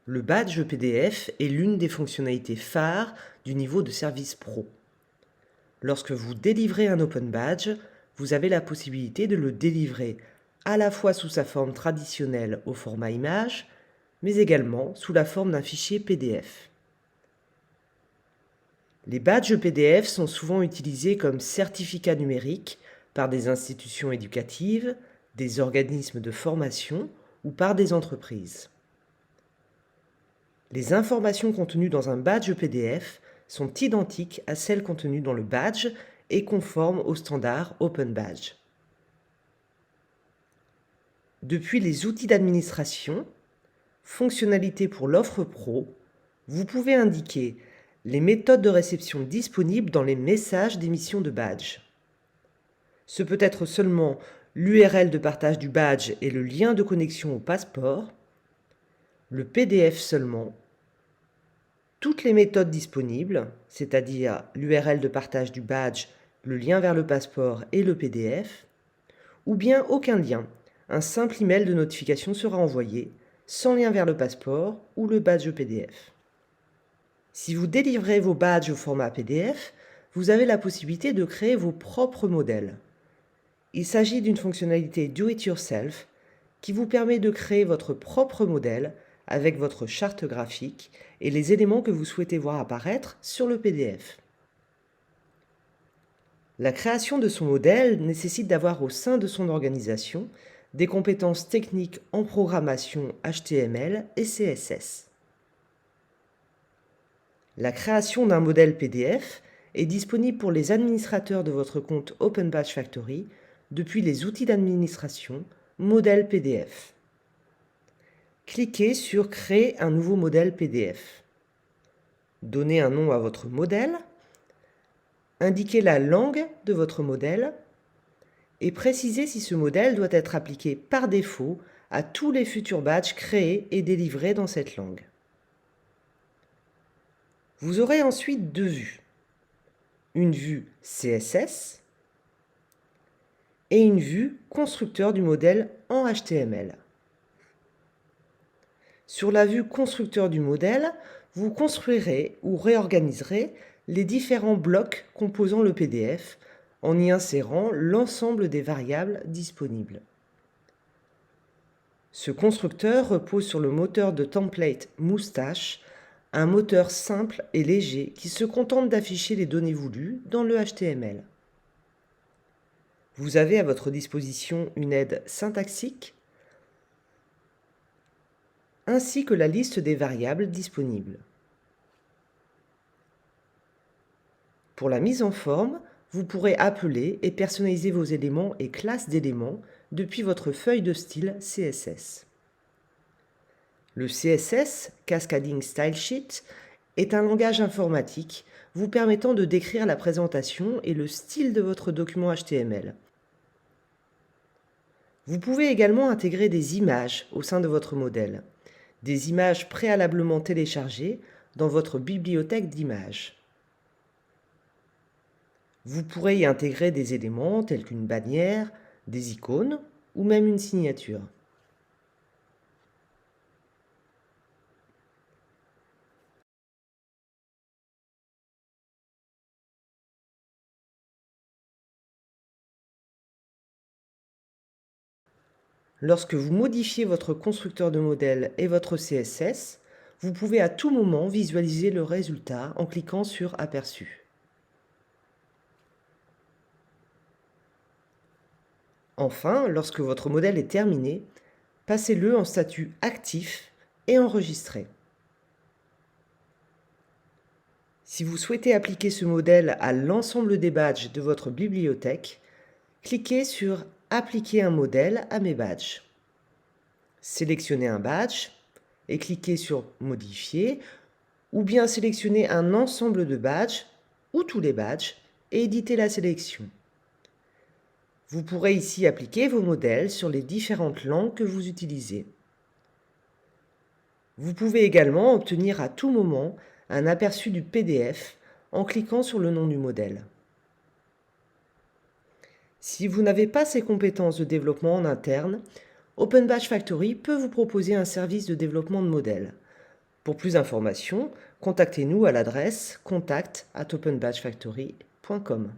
Le badge PDF est l'une des fonctionnalités phares du niveau de service pro. Lorsque vous délivrez un Open Badge, vous avez la possibilité de le délivrer à la fois sous sa forme traditionnelle au format image, mais également sous la forme d'un fichier PDF. Les badges PDF sont souvent utilisés comme certificats numériques par des institutions éducatives, des organismes de formation ou par des entreprises. Les informations contenues dans un badge PDF sont identiques à celles contenues dans le badge et conformes au standard Open Badge. Depuis les outils d'administration, fonctionnalités pour l'offre pro, vous pouvez indiquer les méthodes de réception disponibles dans les messages d'émission de badge. Ce peut être seulement l'URL de partage du badge et le lien de connexion au passeport, le PDF seulement, toutes les méthodes disponibles, c'est-à-dire l'URL de partage du badge, le lien vers le passeport et le PDF, ou bien aucun lien, un simple email de notification sera envoyé, sans lien vers le passeport ou le badge PDF. Si vous délivrez vos badges au format PDF, vous avez la possibilité de créer vos propres modèles. Il s'agit d'une fonctionnalité Do-it-yourself qui vous permet de créer votre propre modèle avec votre charte graphique et les éléments que vous souhaitez voir apparaître sur le PDF. La création de son modèle nécessite d'avoir au sein de son organisation des compétences techniques en programmation HTML et CSS. La création d'un modèle PDF est disponible pour les administrateurs de votre compte Open Badge Factory depuis les outils d'administration Modèle PDF. Cliquez sur Créer un nouveau modèle PDF. Donnez un nom à votre modèle, indiquez la langue de votre modèle et précisez si ce modèle doit être appliqué par défaut à tous les futurs badges créés et délivrés dans cette langue. Vous aurez ensuite deux vues. Une vue CSS et une vue constructeur du modèle en HTML. Sur la vue constructeur du modèle, vous construirez ou réorganiserez les différents blocs composant le PDF en y insérant l'ensemble des variables disponibles. Ce constructeur repose sur le moteur de template Moustache, un moteur simple et léger qui se contente d'afficher les données voulues dans le HTML. Vous avez à votre disposition une aide syntaxique ainsi que la liste des variables disponibles. Pour la mise en forme, vous pourrez appeler et personnaliser vos éléments et classes d'éléments depuis votre feuille de style CSS. Le CSS, Cascading Style Sheet, est un langage informatique vous permettant de décrire la présentation et le style de votre document HTML. Vous pouvez également intégrer des images au sein de votre modèle, des images préalablement téléchargées dans votre bibliothèque d'images. Vous pourrez y intégrer des éléments tels qu'une bannière, des icônes ou même une signature. Lorsque vous modifiez votre constructeur de modèle et votre CSS, vous pouvez à tout moment visualiser le résultat en cliquant sur Aperçu. Enfin, lorsque votre modèle est terminé, passez-le en statut actif et enregistré. Si vous souhaitez appliquer ce modèle à l'ensemble des badges de votre bibliothèque, cliquez sur Appliquer un modèle à mes badges. Sélectionnez un badge et cliquez sur Modifier, ou bien sélectionnez un ensemble de badges ou tous les badges et éditez la sélection. Vous pourrez ici appliquer vos modèles sur les différentes langues que vous utilisez. Vous pouvez également obtenir à tout moment un aperçu du PDF en cliquant sur le nom du modèle. Si vous n'avez pas ces compétences de développement en interne, Open Badge Factory peut vous proposer un service de développement de modèles. Pour plus d'informations, contactez-nous à l'adresse contact@openbadgefactory.com.